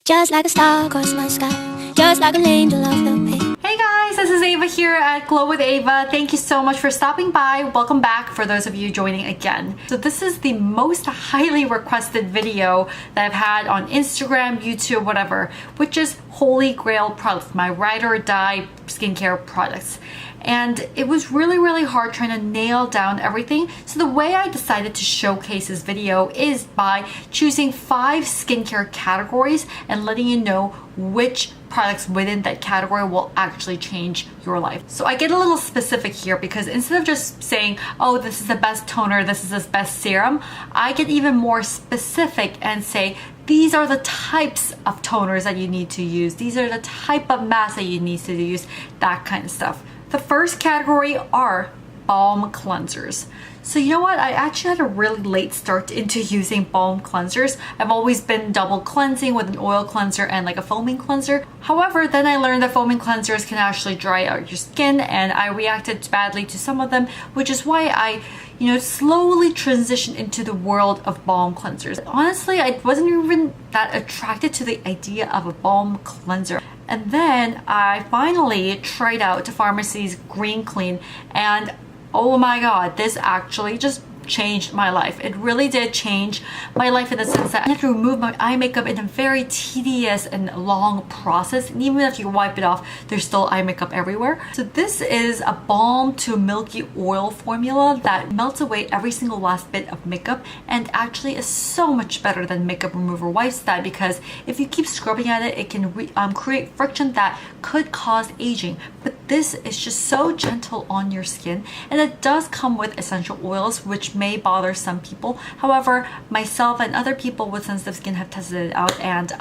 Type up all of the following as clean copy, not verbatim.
Just like a star across my sky, just like an angel off the page. Hey guys, this is Ava here at Glow with Ava. Thank you so much for stopping by. Welcome back for those of you joining again. So this is the most highly requested video that I've had on Instagram, YouTube, whatever, which is Holy Grail products, my ride or die skincare products. And it was really hard trying to nail down everything. So the way I decided to showcase this video is by choosing 5 skincare categories and letting you know which products within that category will actually change your life. So I get a little specific here because instead of just saying, oh, this is the best toner, this is the best serum, I get even more specific and say, these are the types of toners that you need to use. These are the type of masks that you need to use, that kind of stuff. The first category are balm cleansers. So you know what? I actually had a really late start into using balm cleansers. I've always been double cleansing with an oil cleanser and like a foaming cleanser. However, then I learned that foaming cleansers can actually dry out your skin, and I reacted badly to some of them, which is why I slowly transitioned into the world of balm cleansers. Honestly, I wasn't even that attracted to the idea of a balm cleanser. And then I finally tried out Pharmacy's Green Clean, and oh my god, this actually just changed my life. It really did change my life in the sense that I had to remove my eye makeup in a very tedious and long process, and even if you wipe it off, there's still eye makeup everywhere. So this is a balm to milky oil formula that melts away every single last bit of makeup, and actually is so much better than makeup remover wipes that, because if you keep scrubbing at it, it can create friction that could cause aging. But this is just so gentle on your skin, and it does come with essential oils, which may bother some people. However, myself and other people with sensitive skin have tested it out, and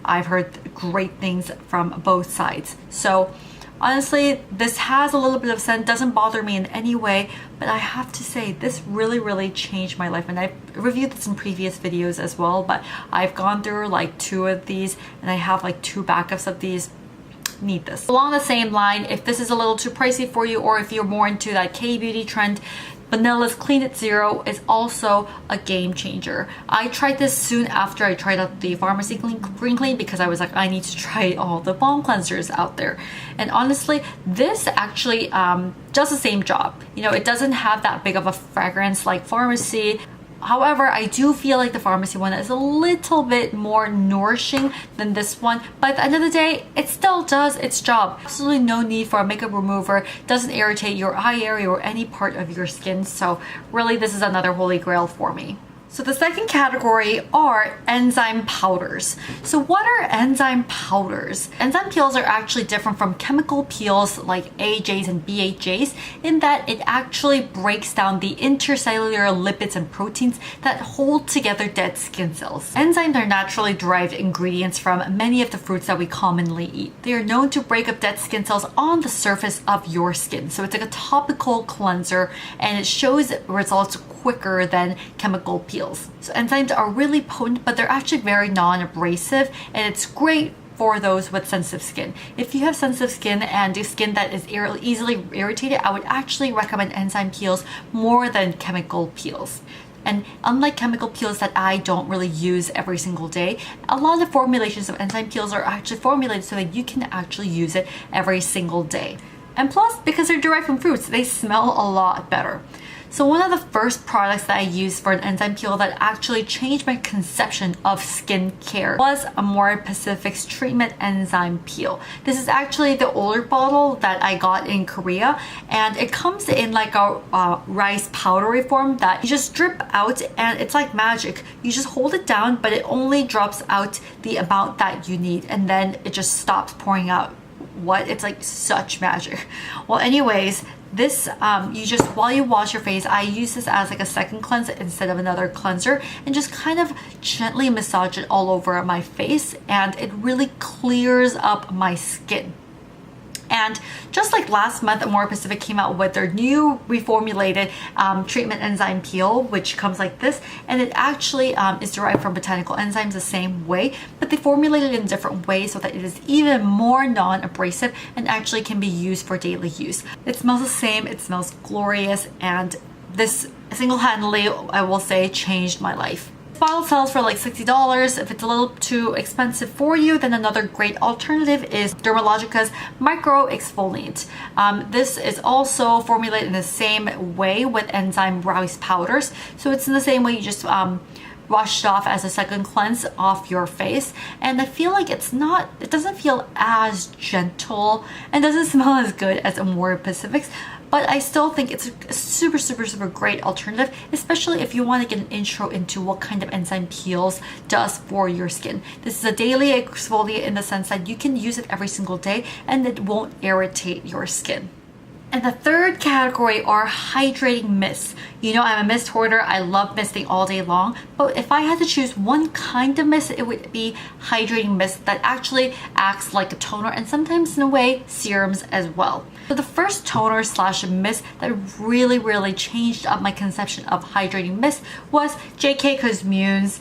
I've heard great things from both sides. So honestly, this has a little bit of scent, doesn't bother me in any way, but I have to say this really changed my life. And I've reviewed this in previous videos as well, but I've gone through like 2 of these, and I have like 2 backups of these. Need this. Along the same line, if this is a little too pricey for you, or if you're more into that K-beauty trend, Vanilla's Clean It Zero is also a game changer. I tried this soon after I tried out the Pharmacy Green Clean because I was like, I need to try all the balm cleansers out there. And honestly, this actually does the same job. It doesn't have that big of a fragrance like Pharmacy. However, I do feel like the Pharmacy one is a little bit more nourishing than this one, but at the end of the day, it still does its job. Absolutely no need for a makeup remover, doesn't irritate your eye area or any part of your skin, so really this is another holy grail for me. So the second category are enzyme powders. So what are enzyme powders? Enzyme peels are actually different from chemical peels like AHAs and BHAs in that it actually breaks down the intercellular lipids and proteins that hold together dead skin cells. Enzymes are naturally derived ingredients from many of the fruits that we commonly eat. They are known to break up dead skin cells on the surface of your skin. So it's like a topical cleanser, and it shows results quicker than chemical peels. So enzymes are really potent, but they're actually very non-abrasive, and it's great for those with sensitive skin. If you have sensitive skin and skin that is easily irritated, I would actually recommend enzyme peels more than chemical peels. And unlike chemical peels that I don't really use every single day, a lot of the formulations of enzyme peels are actually formulated so that you can actually use it every single day. And plus, because they're derived from fruits, they smell a lot better. So one of the first products that I used for an enzyme peel that actually changed my conception of skincare was Amore Pacific's Treatment Enzyme Peel. This is actually the older bottle that I got in Korea, and it comes in like a rice powdery form that you just drip out, and it's like magic. You just hold it down, but it only drops out the amount that you need, and then it just stops pouring out. What? It's like such magic. Well, anyways, this you just, while you wash your face, I use this as like a second cleanse instead of another cleanser, and just kind of gently massage it all over my face, and it really clears up my skin. And just like last month, Amore Pacific came out with their new reformulated treatment enzyme peel, which comes like this, and it actually is derived from botanical enzymes the same way, but they formulated it in different ways so that it is even more non-abrasive and actually can be used for daily use. It smells the same, it smells glorious, and this single-handedly, I will say, changed my life. Bottle sells for like $60. If it's a little too expensive for you, then another great alternative is Dermalogica's Micro Exfoliant. This is also formulated in the same way with enzyme rice powders. So it's in the same way you just wash it off as a second cleanse off your face. And I feel like it doesn't feel as gentle and doesn't smell as good as Amore Pacific's. But I still think it's a super, super, super great alternative, especially if you want to get an intro into what kind of enzyme peels does for your skin. This is a daily exfoliant in the sense that you can use it every single day and it won't irritate your skin. And the third category are hydrating mists. You know, I'm a mist hoarder. I love misting all day long. But if I had to choose one kind of mist, it would be hydrating mist that actually acts like a toner and sometimes in a way serums as well. So the first toner slash mist that really, really changed up my conception of hydrating mist was JK Cosmune's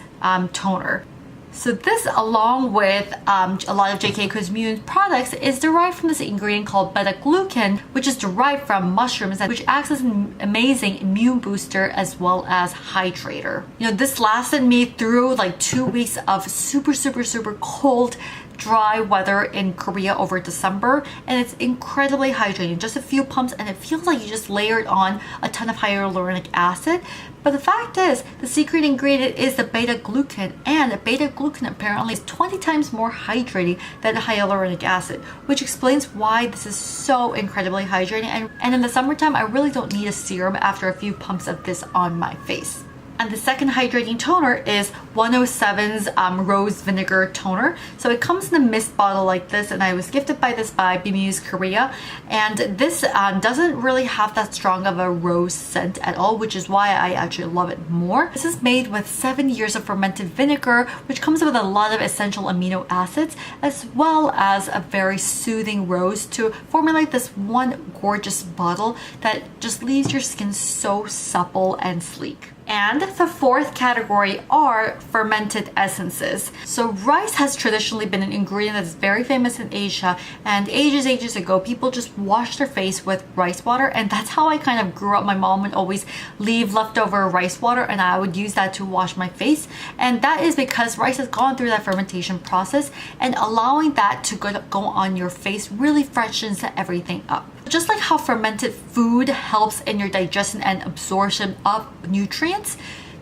toner. So this, along with a lot of JK Cosmune's products, is derived from this ingredient called beta-glucan, which is derived from mushrooms, which acts as an amazing immune booster as well as hydrator. You know, this lasted me through like 2 weeks of super, super, super cold, dry weather in Korea over December, and it's incredibly hydrating. Just a few pumps and it feels like you just layered on a ton of hyaluronic acid. But the fact is, the secret ingredient is the beta-glucan, and beta-glucan apparently is 20 times more hydrating than hyaluronic acid, which explains why this is so incredibly hydrating. And in the summertime, I really don't need a serum after a few pumps of this on my face. And the second hydrating toner is 107's Rose Vinegar Toner. So it comes in a mist bottle like this, and I was gifted by this by Bimuse Korea. And this doesn't really have that strong of a rose scent at all, which is why I actually love it more. This is made with 7 years of fermented vinegar, which comes with a lot of essential amino acids, as well as a very soothing rose to formulate this one gorgeous bottle that just leaves your skin so supple and sleek. And the fourth category are fermented essences. So rice has traditionally been an ingredient that is very famous in Asia, and ages ago people just washed their face with rice water, and that's how I kind of grew up. My mom would always leave leftover rice water and I would use that to wash my face, and that is because rice has gone through that fermentation process, and allowing that to go on your face really freshens everything up. Just like how fermented food helps in your digestion and absorption of nutrients,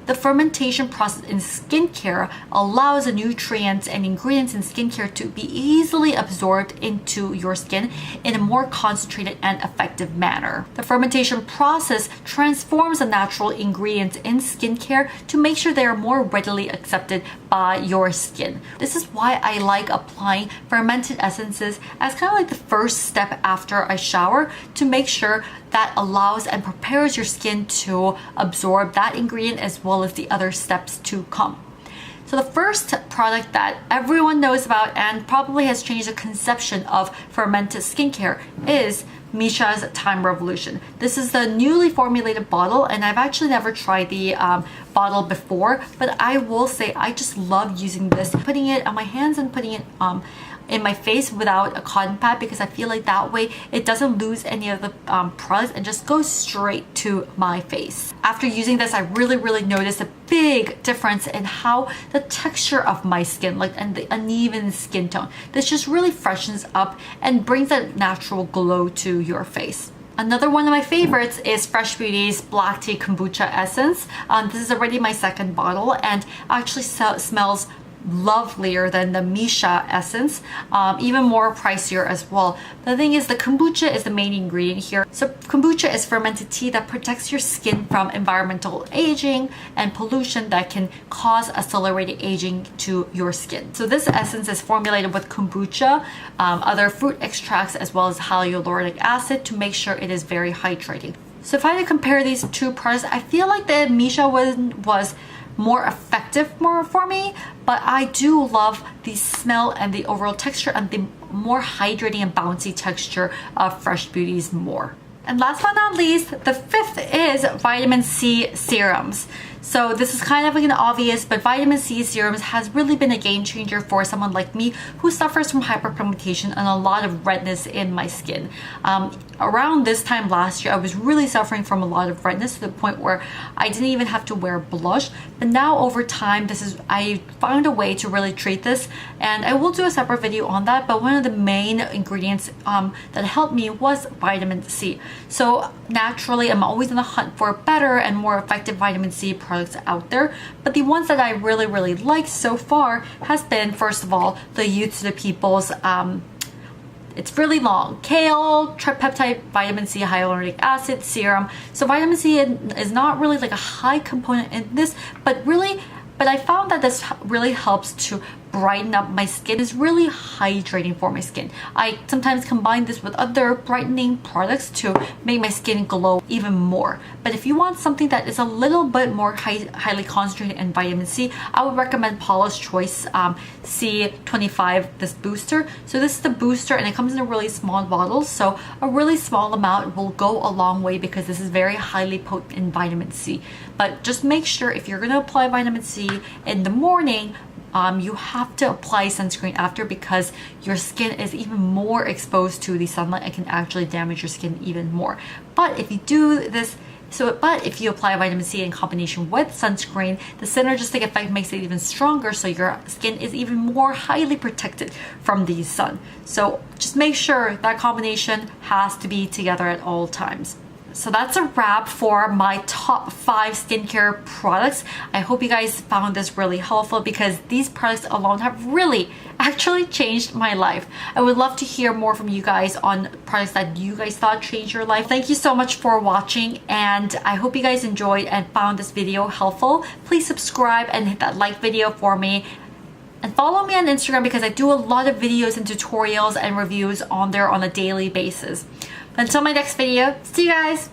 the fermentation process in skincare allows the nutrients and ingredients in skincare to be easily absorbed into your skin in a more concentrated and effective manner. The fermentation process transforms the natural ingredients in skincare to make sure they are more readily accepted by your skin. This is why I like applying fermented essences as kind of like the first step after I shower, to make sure that allows and prepares your skin to absorb that ingredient as well as the other steps to come. So the first product that everyone knows about and probably has changed the conception of fermented skincare is Missha's Time Revolution. This is the newly formulated bottle, and I've actually never tried the bottle before, but I will say I just love using this, putting it on my hands and putting it in my face without a cotton pad, because I feel like that way it doesn't lose any of the products and just goes straight to my face. After using this, I really noticed a big difference in how the texture of my skin, and the uneven skin tone. This just really freshens up and brings that natural glow to your face. Another one of my favorites is Fresh Beauty's Black Tea Kombucha Essence. This is already my second bottle and actually smells lovelier than the Missha essence, even more pricier as well. The thing is, the kombucha is the main ingredient here. So kombucha is fermented tea that protects your skin from environmental aging and pollution that can cause accelerated aging to your skin. So this essence is formulated with kombucha, other fruit extracts, as well as hyaluronic acid to make sure it is very hydrating. So if I had to compare these two products, I feel like the Missha one was more effective for me, but I do love the smell and the overall texture and the more hydrating and bouncy texture of Fresh Beauty's more. And last but not least, the fifth is vitamin C serums. So this is kind of like an obvious, but vitamin C serums has really been a game changer for someone like me who suffers from hyperpigmentation and a lot of redness in my skin. Around this time last year, I was really suffering from a lot of redness to the point where I didn't even have to wear blush. But now over time, I found a way to really treat this, and I will do a separate video on that. But one of the main ingredients that helped me was vitamin C. So naturally, I'm always on the hunt for better and more effective vitamin C products out there. But the ones that I really like so far has been, first of all, the Youth to the People's it's really long. Kale, tripeptide, vitamin C, hyaluronic acid, serum. So vitamin C is not really like a high component in this, but I found that this really helps to brighten up my skin. It's really hydrating for my skin. I sometimes combine this with other brightening products to make my skin glow even more. But if you want something that is a little bit more highly concentrated in vitamin C, I would recommend Paula's Choice C25, this booster. So this is the booster, and it comes in a really small bottle. So a really small amount will go a long way because this is very highly potent in vitamin C. But just make sure if you're going to apply vitamin C in the morning, you have to apply sunscreen after, because your skin is even more exposed to the sunlight and can actually damage your skin even more. But if you do this, but if you apply vitamin C in combination with sunscreen, the synergistic effect makes it even stronger, so your skin is even more highly protected from the sun. So just make sure that combination has to be together at all times. So that's a wrap for my top 5 skincare products. I hope you guys found this really helpful, because these products alone have really actually changed my life. I would love to hear more from you guys on products that you guys thought changed your life. Thank you so much for watching, and I hope you guys enjoyed and found this video helpful. Please subscribe and hit that like video for me. And follow me on Instagram, because I do a lot of videos and tutorials and reviews on there on a daily basis. Until my next video, see you guys!